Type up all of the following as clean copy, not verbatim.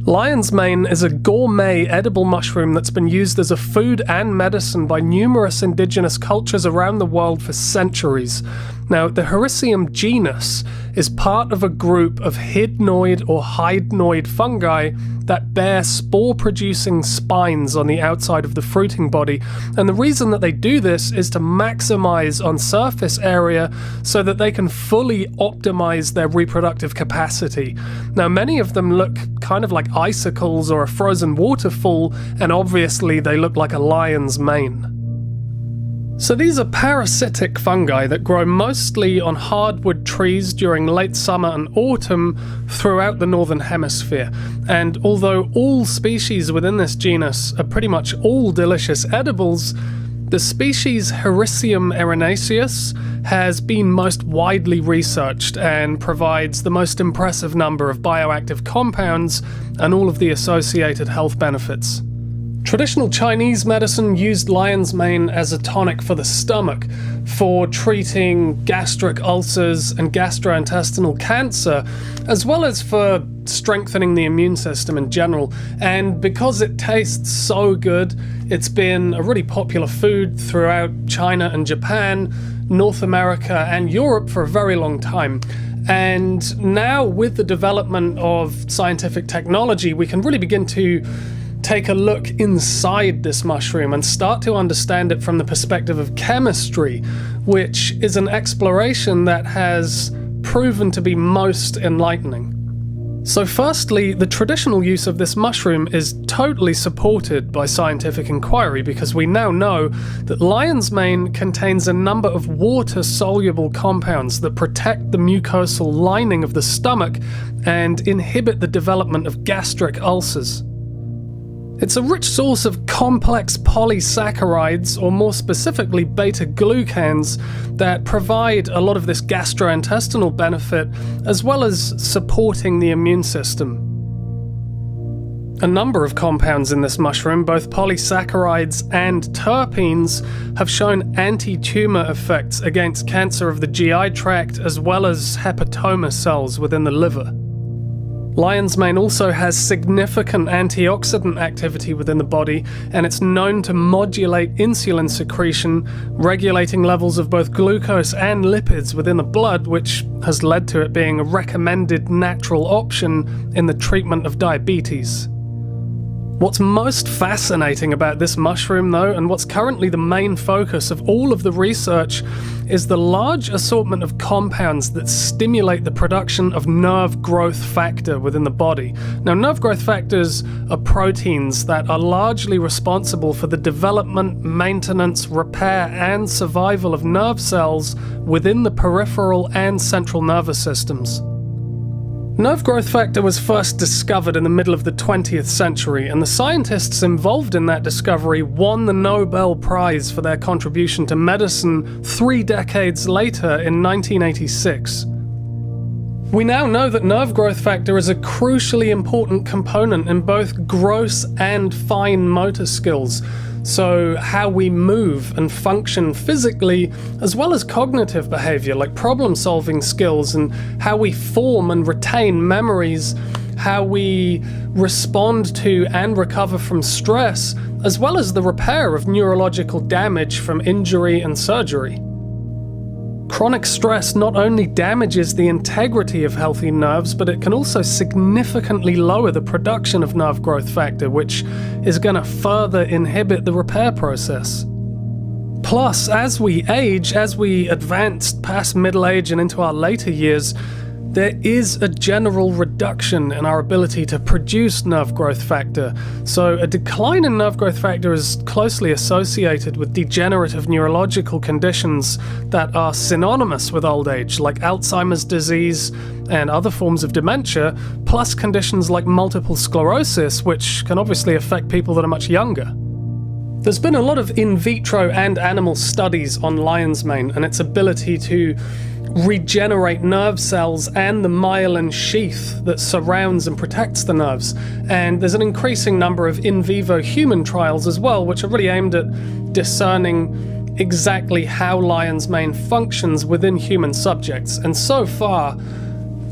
Lion's mane is a gourmet edible mushroom that's been used as a food and medicine by numerous indigenous cultures around the world for centuries. Now, the Hericium genus is part of a group of hydnoid or hydnoid fungi that bear spore-producing spines on the outside of the fruiting body, and the reason that they do this is to maximize on surface area so that they can fully optimize their reproductive capacity. Now, many of them look kind of like icicles or a frozen waterfall, and obviously they look like a lion's mane. So these are parasitic fungi that grow mostly on hardwood trees during late summer and autumn throughout the northern hemisphere. And although all species within this genus are pretty much all delicious edibles, the species Hericium erinaceus has been most widely researched and provides the most impressive number of bioactive compounds and all of the associated health benefits. Traditional Chinese medicine used lion's mane as a tonic for the stomach, for treating gastric ulcers and gastrointestinal cancer, as well as for strengthening the immune system in general. And because it tastes so good, it's been a really popular food throughout China and Japan, North America and Europe for a very long time. And now with the development of scientific technology, we can really begin to take a look inside this mushroom and start to understand it from the perspective of chemistry, which is an exploration that has proven to be most enlightening. So firstly, the traditional use of this mushroom is totally supported by scientific inquiry, because we now know that lion's mane contains a number of water-soluble compounds that protect the mucosal lining of the stomach and inhibit the development of gastric ulcers. It's a rich source of complex polysaccharides, or more specifically beta-glucans, that provide a lot of this gastrointestinal benefit, as well as supporting the immune system. A number of compounds in this mushroom, both polysaccharides and terpenes, have shown anti-tumor effects against cancer of the GI tract, as well as hepatoma cells within the liver. Lion's mane also has significant antioxidant activity within the body, and it's known to modulate insulin secretion, regulating levels of both glucose and lipids within the blood, which has led to it being a recommended natural option in the treatment of diabetes. What's most fascinating about this mushroom though, and what's currently the main focus of all of the research, is the large assortment of compounds that stimulate the production of nerve growth factor within the body. Now, nerve growth factors are proteins that are largely responsible for the development, maintenance, repair, and survival of nerve cells within the peripheral and central nervous systems. Nerve growth factor was first discovered in the middle of the 20th century, and the scientists involved in that discovery won the Nobel Prize for their contribution to medicine 3 decades later in 1986. We now know that nerve growth factor is a crucially important component in both gross and fine motor skills, so how we move and function physically, as well as cognitive behavior like problem-solving skills, and how we form and retain memories, how we respond to and recover from stress, as well as the repair of neurological damage from injury and surgery. Chronic stress not only damages the integrity of healthy nerves, but it can also significantly lower the production of nerve growth factor, which is going to further inhibit the repair process. Plus, as we age, as we advance past middle age and into our later years, there is a general reduction in our ability to produce nerve growth factor. So a decline in nerve growth factor is closely associated with degenerative neurological conditions that are synonymous with old age, like Alzheimer's disease and other forms of dementia, plus conditions like multiple sclerosis, which can obviously affect people that are much younger. There's been a lot of in vitro and animal studies on lion's mane and its ability to regenerate nerve cells and the myelin sheath that surrounds and protects the nerves. And there's an increasing number of in vivo human trials as well, which are really aimed at discerning exactly how lion's mane functions within human subjects. And so far,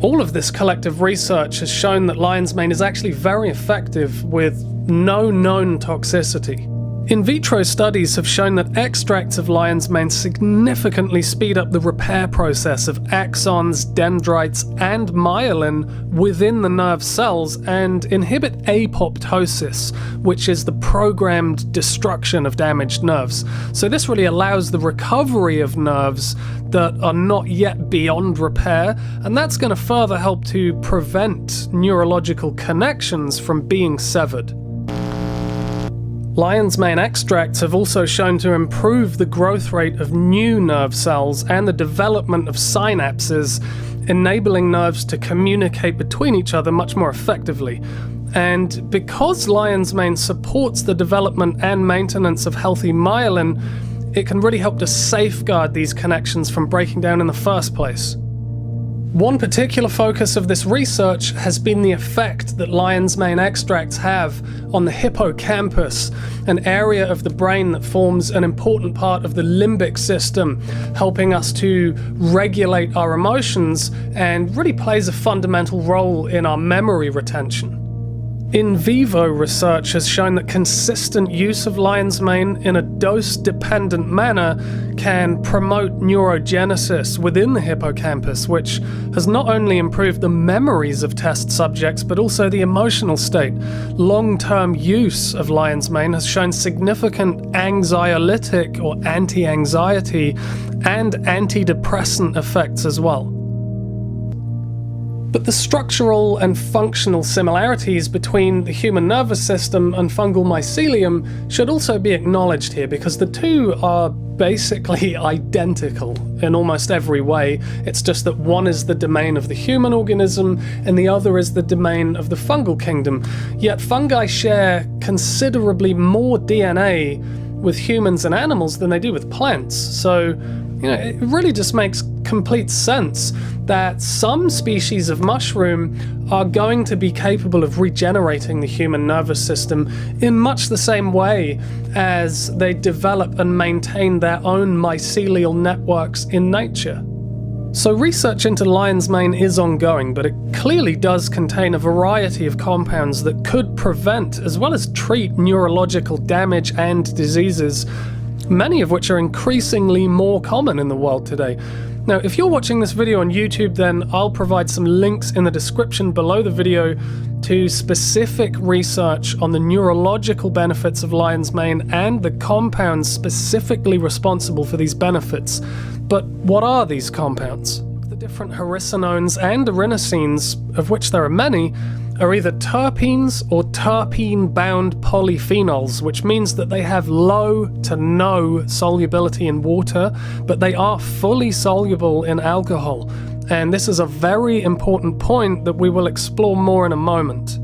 All of this collective research has shown that lion's mane is actually very effective with no known toxicity. In vitro studies have shown that extracts of lion's mane significantly speed up the repair process of axons, dendrites, and myelin within the nerve cells and inhibit apoptosis, which is the programmed destruction of damaged nerves. So this really allows the recovery of nerves that are not yet beyond repair, and that's going to further help to prevent neurological connections from being severed. Lion's mane extracts have also shown to improve the growth rate of new nerve cells and the development of synapses, enabling nerves to communicate between each other much more effectively. And because lion's mane supports the development and maintenance of healthy myelin, it can really help to safeguard these connections from breaking down in the first place. One particular focus of this research has been the effect that lion's mane extracts have on the hippocampus, an area of the brain that forms an important part of the limbic system, helping us to regulate our emotions and really plays a fundamental role in our memory retention. In vivo research has shown that consistent use of lion's mane in a dose-dependent manner can promote neurogenesis within the hippocampus, which has not only improved the memories of test subjects, but also the emotional state. Long-term use of lion's mane has shown significant anxiolytic or anti-anxiety and antidepressant effects as well. But the structural and functional similarities between the human nervous system and fungal mycelium should also be acknowledged here, because the two are basically identical in almost every way. It's just that one is the domain of the human organism and the other is the domain of the fungal kingdom. Yet fungi share considerably more DNA with humans and animals than they do with plants. So, it really just makes complete sense that some species of mushroom are going to be capable of regenerating the human nervous system in much the same way as they develop and maintain their own mycelial networks in nature. So research into lion's mane is ongoing, but it clearly does contain a variety of compounds that could prevent as well as treat neurological damage and diseases, many of which are increasingly more common in the world today. Now, if you're watching this video on YouTube, then I'll provide some links in the description below the video to specific research on the neurological benefits of lion's mane and the compounds specifically responsible for these benefits. But what are these compounds? The different hericinones and erinacines, of which there are many, are either terpenes or terpene-bound polyphenols, which means that they have low to no solubility in water, but they are fully soluble in alcohol. And this is a very important point that we will explore more in a moment.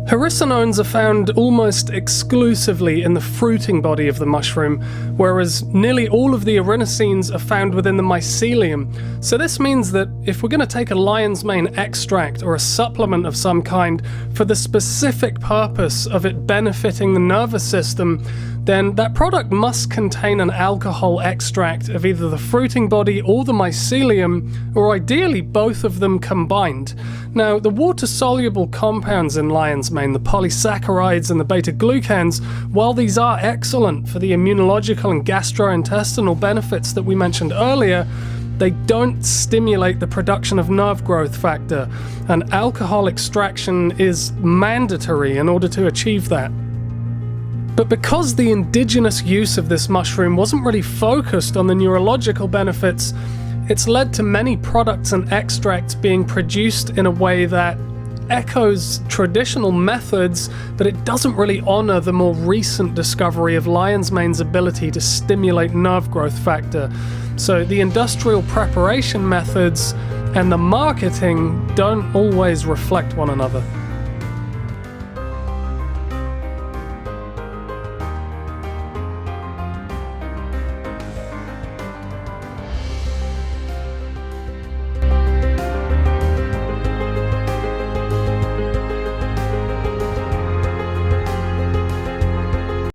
Hericinones are found almost exclusively in the fruiting body of the mushroom, whereas nearly all of the erinacines are found within the mycelium. So this means that if we're going to take a lion's mane extract or a supplement of some kind for the specific purpose of it benefiting the nervous system, then that product must contain an alcohol extract of either the fruiting body or the mycelium, or ideally both of them combined. Now, the water-soluble compounds in lion's mane, the polysaccharides and the beta-glucans, while these are excellent for the immunological and gastrointestinal benefits that we mentioned earlier, they don't stimulate the production of nerve growth factor, and alcohol extraction is mandatory in order to achieve that. But because the indigenous use of this mushroom wasn't really focused on the neurological benefits, it's led to many products and extracts being produced in a way that echoes traditional methods, but it doesn't really honor the more recent discovery of lion's mane's ability to stimulate nerve growth factor. So the industrial preparation methods and the marketing don't always reflect one another.